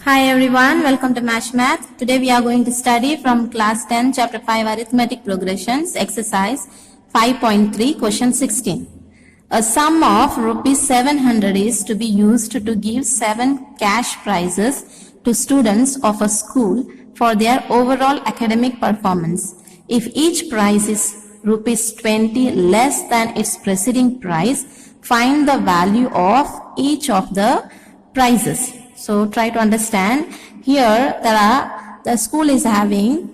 Hi everyone, welcome to Mash Math. Today we are going to study from class 10 chapter 5 arithmetic progressions exercise 5.3 question 16. A sum of rupees 700 is to be used to give 7 cash prizes to students of a school for their overall academic performance. If each prize is rupees 20 less than its preceding prize, find the value of each of the prizes. So try to understand. Here the school is having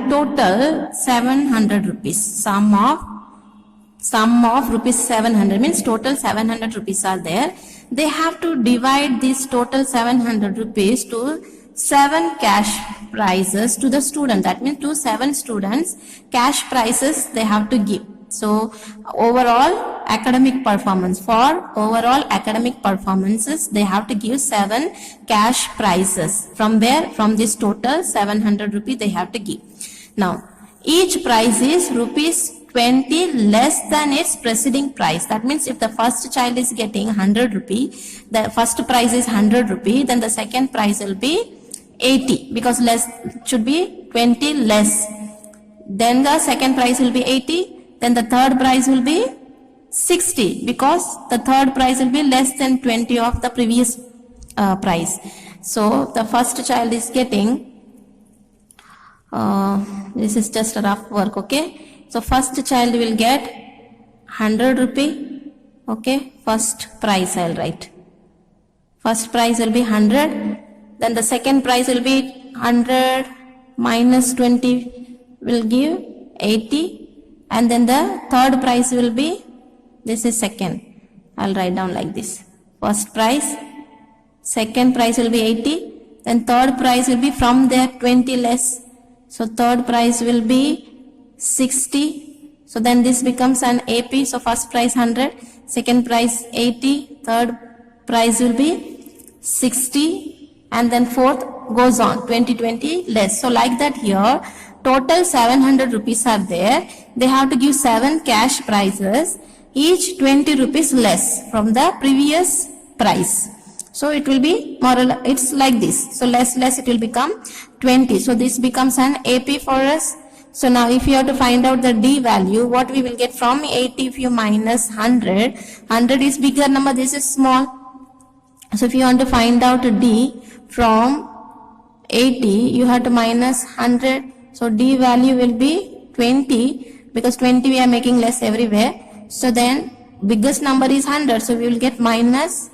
total 700 rupees. Sum of rupees 700 means total 700 rupees are there. They have to divide this total 700 rupees to 7 cash prizes to the student. That means to 7 students cash prizes they have to give. So overall academic performances, they have to give 7 cash prizes. From this total 700 rupees they have to give. Now each prize is rupees 20 less than its preceding price. That means if the first child is getting 100 rupee, the first prize is 100 rupee, then the second prize will be 80 because less should be 20 less. Then the second prize will be 80. Then the third prize will be 60 because the third prize will be less than 20 of the previous prize. So the first child is getting, this is just a rough work, okay. So first child will get 100 rupee, okay. First prize I will write. First prize will be 100. Then the second prize will be 100 minus 20 will give 80. And then the third prize will be, this is second, I'll write down like this. First prize, second prize will be 80, then third prize will be from there 20 less. So third prize will be 60. So then this becomes an AP. So first prize 100, second prize 80, third prize will be 60, and then fourth goes on 20 less. So like that here, total 700 rupees are there. They have to give 7 cash prizes, each 20 rupees less from the previous price. So it will be more or less, it's like this. So less it will become 20. So this becomes an AP for us. So now if you have to find out the D value, what we will get from 80 if you minus 100. 100 is bigger number, this is small. So if you want to find out D from 80, you have to minus 100. So D value will be 20 because 20 we are making less everywhere. So then biggest number is 100. So we will get minus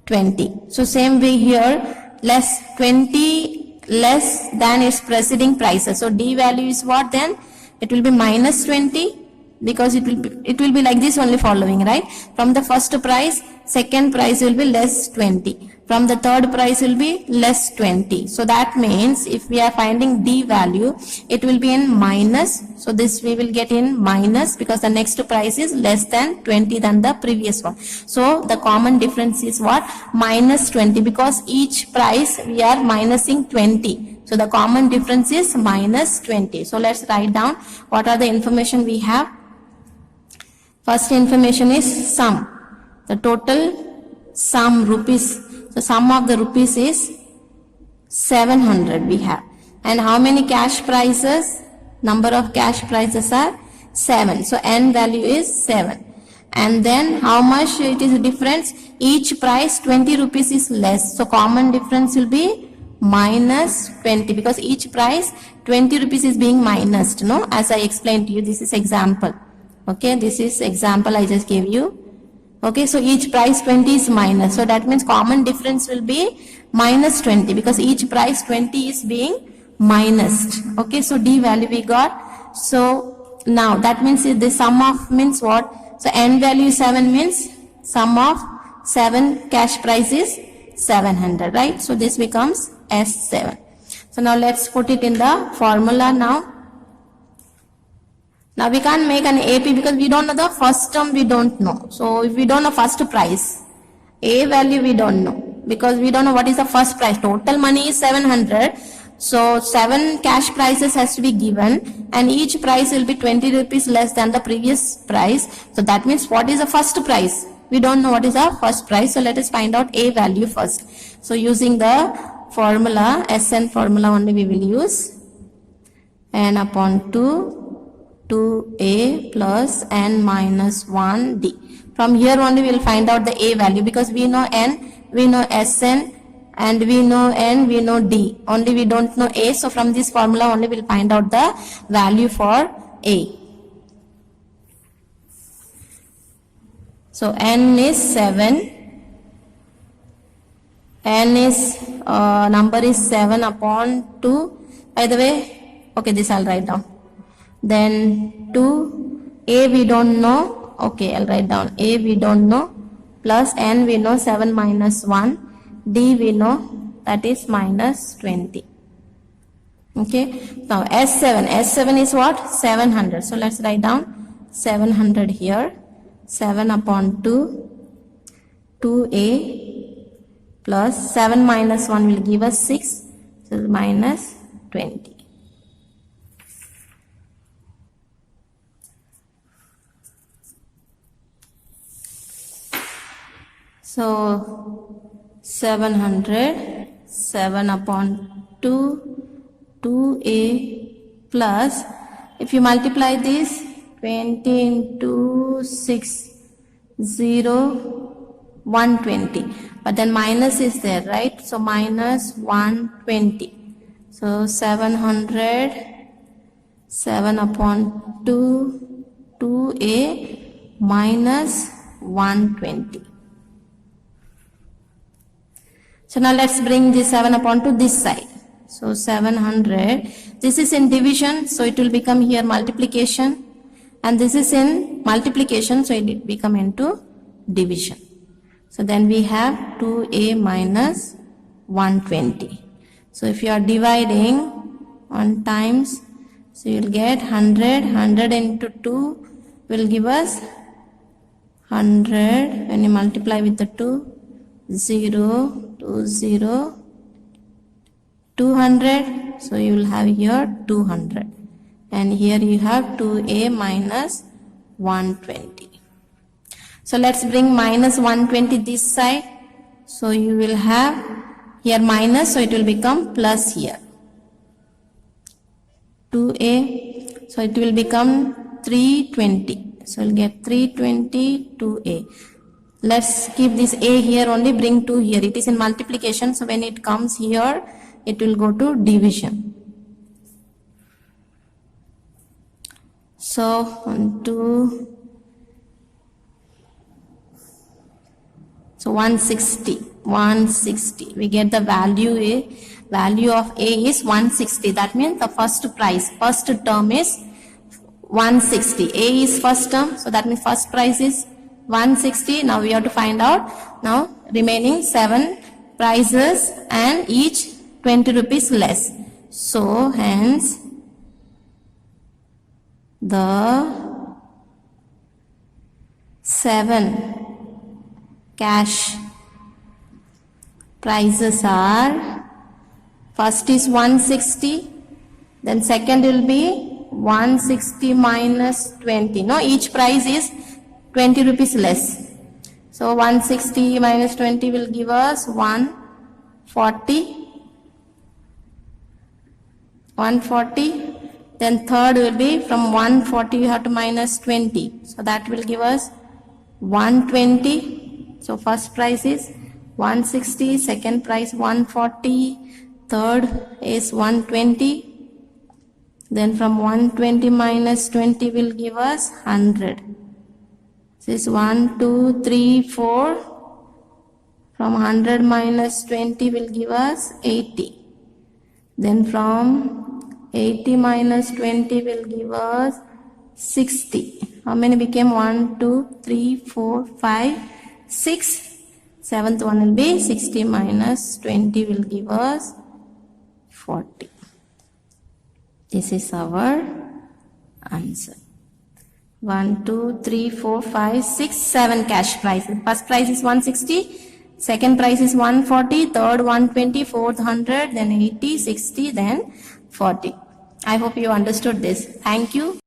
20. So same way here, less 20 less than its preceding prices. So D value is what then? It will be minus 20 because it will be like this only following, right? From the first price, second price will be less 20. From the third price will be less 20. So that means if we are finding D value, it will be in minus. So this we will get in minus because the next price is less than 20 than the previous one. So the common difference is what? Minus 20 because each price we are minusing 20. So the common difference is minus 20. So let's write down what are the information we have. First information is sum. The total sum rupees. The sum of the rupees is 700 we have. And how many cash prizes? Number of cash prizes are 7. So N value is 7. And then how much it is difference? Each price 20 rupees is less. So common difference will be minus 20 because each price 20 rupees is being minused. No? As I explained to you, this is example. Okay, this is example I just gave you. Okay, so each price 20 is minus. So that means common difference will be minus 20 because each price 20 is being minused. Okay, so D value we got. So now that means the sum of means what? So N value is 7 means sum of 7 cash price is 700, right? So this becomes S7. So now let's put it in the formula now. Now we can't make an AP because we don't know the first term, we don't know. So if we don't know first price, A value we don't know because we don't know what is the first price. Total money is 700. So 7 cash prizes has to be given and each price will be 20 rupees less than the previous price. So that means what is the first price? We don't know what is our first price. So let us find out A value first. So using the formula, SN formula only we will use. N upon 2A plus N minus 1D. From here only we will find out the A value, because we know N, we know Sn, and we know N, we know D. Only we don't know A. So from this formula only we will find out the value for A. So N is 7. N is number is 7 upon 2. By the way, okay, this I'll write down. Then 2, A we don't know. Okay, I'll write down. A we don't know. Plus N we know 7 minus 1. D we know, that is minus 20. Okay. Now S7. S7 is what? 700. So let's write down 700 here. 7 upon 2. 2A plus 7 minus 1 will give us 6. So minus 20. So 700, 7 upon 2, 2A plus, if you multiply this, 20 into 6, 0, 120. But then minus is there, right? So minus 120. So 700, 7 upon 2, 2A minus 120. So now let's bring this 7 upon to this side. So 700, this is in division, so it will become here multiplication, and this is in multiplication, so it will become into division. So then we have 2A minus 120. So if you are dividing on times, so you will get 100, 100 into 2 will give us 100, when you multiply with the 2, 0, 2, 0, 200, so you will have here 200, and here you have 2A minus 120. So let's bring minus 120 this side. So you will have here minus, so it will become plus here. 2A, so it will become 320. So we'll get 320 2A. Let's keep this A here only, bring 2 here. It is in multiplication, so when it comes here, it will go to division. So 1, 2, so 160, 160. We get the value A. Value of A is 160. That means the first price, first term is 160. A is first term, so that means first price is 160. Now we have to find out now remaining 7 prices and each 20 rupees less. So hence the 7 cash prices are, first is 160, then second will be 160 minus 20. No, each price is 20 rupees less. So 160 minus 20 will give us 140. 140. Then third will be from 140 you have to minus 20. So that will give us 120. So first price is 160, second price 140, third is 120. Then from 120 minus 20 will give us 100. This is 1, 2, 3, 4. From 100 minus 20 will give us 80. Then from 80 minus 20 will give us 60. How many became? 1, 2, 3, 4, 5, 6. Seventh one will be 60 minus 20 will give us 40. This is our answer. 1, 2, 3, 4, 5, 6, 7 cash prices. First price is 160, second price is 140, third 120, fourth 100, then 80, 60, then 40. I hope you understood this. Thank you.